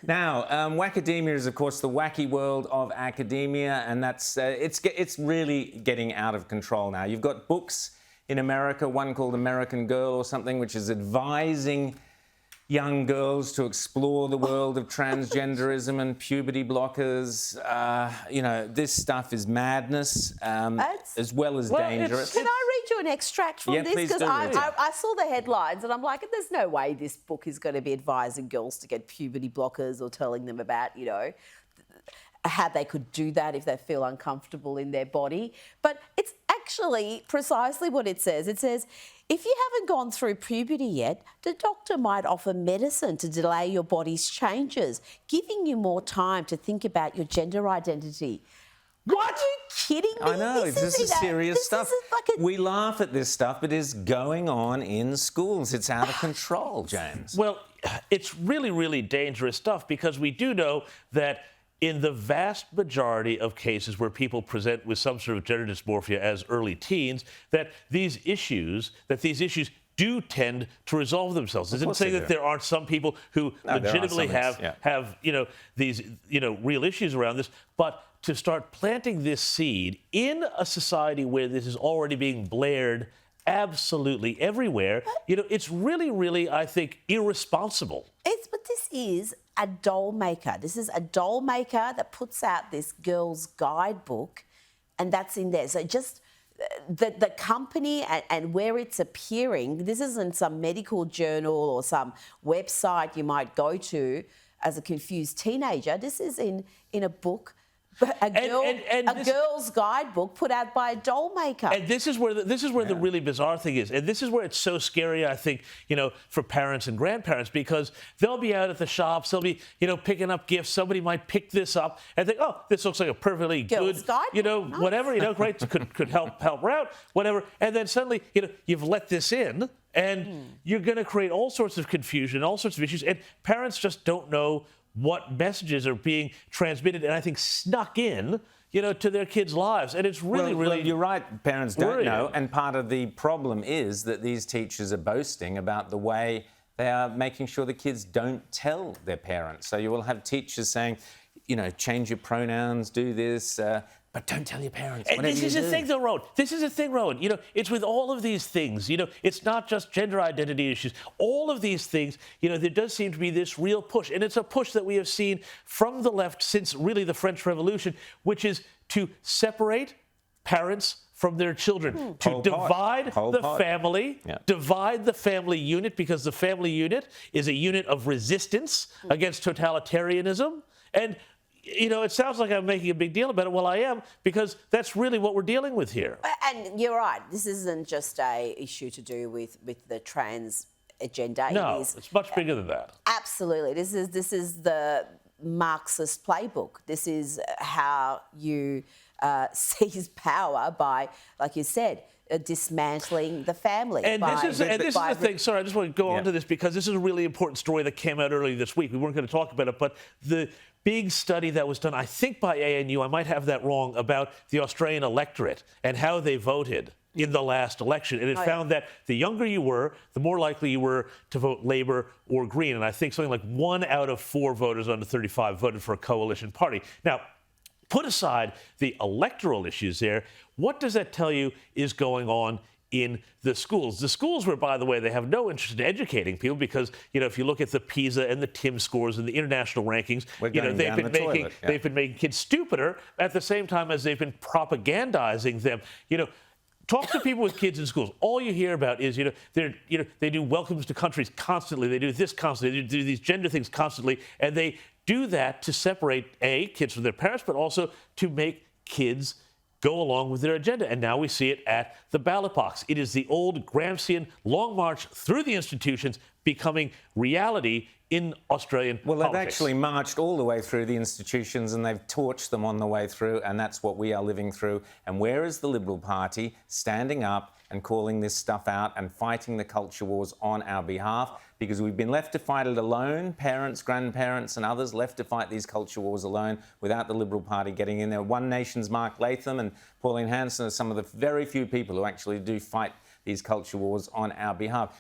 Now, wackademia is, of course, the wacky world of academia, and that's it's really getting out of control now. You've got books in America, one called American Girl or something, which is advising young girls to explore the world of transgenderism and puberty blockers. This stuff is madness, as well as dangerous. Can I read you an extract from this? Please Because do, I saw the headlines and I'm like, there's no way this book is going to be advising girls to get puberty blockers or telling them about, how they could do that if they feel uncomfortable in their body. But it's actually precisely what it says. It says, if you haven't gone through puberty yet, the doctor might offer medicine to delay your body's changes, giving you more time to think about your gender identity. What? Are you kidding me? I know, this is serious stuff. We laugh at this stuff, but it's going on in schools. It's out of control, James. Well, it's really, really dangerous stuff because we do know that in the vast majority of cases where people present with some sort of gender dysmorphia as early teens, that these issues do tend to resolve themselves. Doesn't say that there aren't some people who legitimately have these real issues around this, but to start planting this seed in a society where this is already being blared absolutely everywhere, it's really, really, I think, irresponsible. But this is a doll maker. This is a doll maker that puts out this girl's guidebook, and that's in there. So just the company and where it's appearing, this isn't some medical journal or some website you might go to as a confused teenager. This is in a book. A girl's guidebook put out by a doll maker. And this is where the really bizarre thing is. And this is where it's so scary, I think, for parents and grandparents, because they'll be out at the shops, they'll be, picking up gifts. Somebody might pick this up and think, oh, this looks like a perfectly girl's good, guidebook. whatever, great, could help her out, whatever. And then suddenly, you've let this in and you're going to create all sorts of confusion, all sorts of issues. And parents just don't know what messages are being transmitted and I think snuck in, to their kids' lives. And it's really, well, you're right, parents don't know. And part of the problem is that these teachers are boasting about the way they are making sure the kids don't tell their parents. So you will have teachers saying, change your pronouns, do this, but don't tell your parents. And this is the thing, though, Rowan. This is the thing, Rowan. It's with all of these things. It's not just gender identity issues. All of these things, there does seem to be this real push. And it's a push that we have seen from the left since really the French Revolution, which is to separate parents from their children, to divide the family, divide the family unit, because the family unit is a unit of resistance against totalitarianism. And it sounds like I'm making a big deal about it. Well, I am, because that's really what we're dealing with here. And you're right. This isn't just an issue to do with the trans agenda. No, it's much bigger than that. Absolutely. This is the Marxist playbook. This is how you seize power by, like you said, dismantling the family. And this is the thing. Sorry, I just want to go on to this because this is a really important story that came out earlier this week. We weren't going to talk about it, but the big study that was done, I think by ANU, I might have that wrong, about the Australian electorate and how they voted in the last election. And it found that the younger you were, the more likely you were to vote Labour or Green. And I think something like 1 out of 4 voters under 35 voted for a coalition party. Now, put aside the electoral issues there, what does that tell you is going on in the schools? The schools where, by the way, they have no interest in educating people because, if you look at the PISA and the TIM scores and the international rankings, they've been making kids stupider at the same time as they've been propagandizing them. Talk to people with kids in schools. All you hear about is, they do welcomes to countries constantly. They do this constantly. They do these gender things constantly. And they do that to separate, kids from their parents, but also to make kids go along with their agenda. And now we see it at the ballot box. It is the old Gramscian long march through the institutions becoming reality in Australian politics. Well, they've actually marched all the way through the institutions and they've torched them on the way through, and that's what we are living through. And where is the Liberal Party standing up and calling this stuff out and fighting the culture wars on our behalf? Because we've been left to fight it alone, parents, grandparents and others left to fight these culture wars alone without the Liberal Party getting in there. One Nation's Mark Latham and Pauline Hanson are some of the very few people who actually do fight these culture wars on our behalf.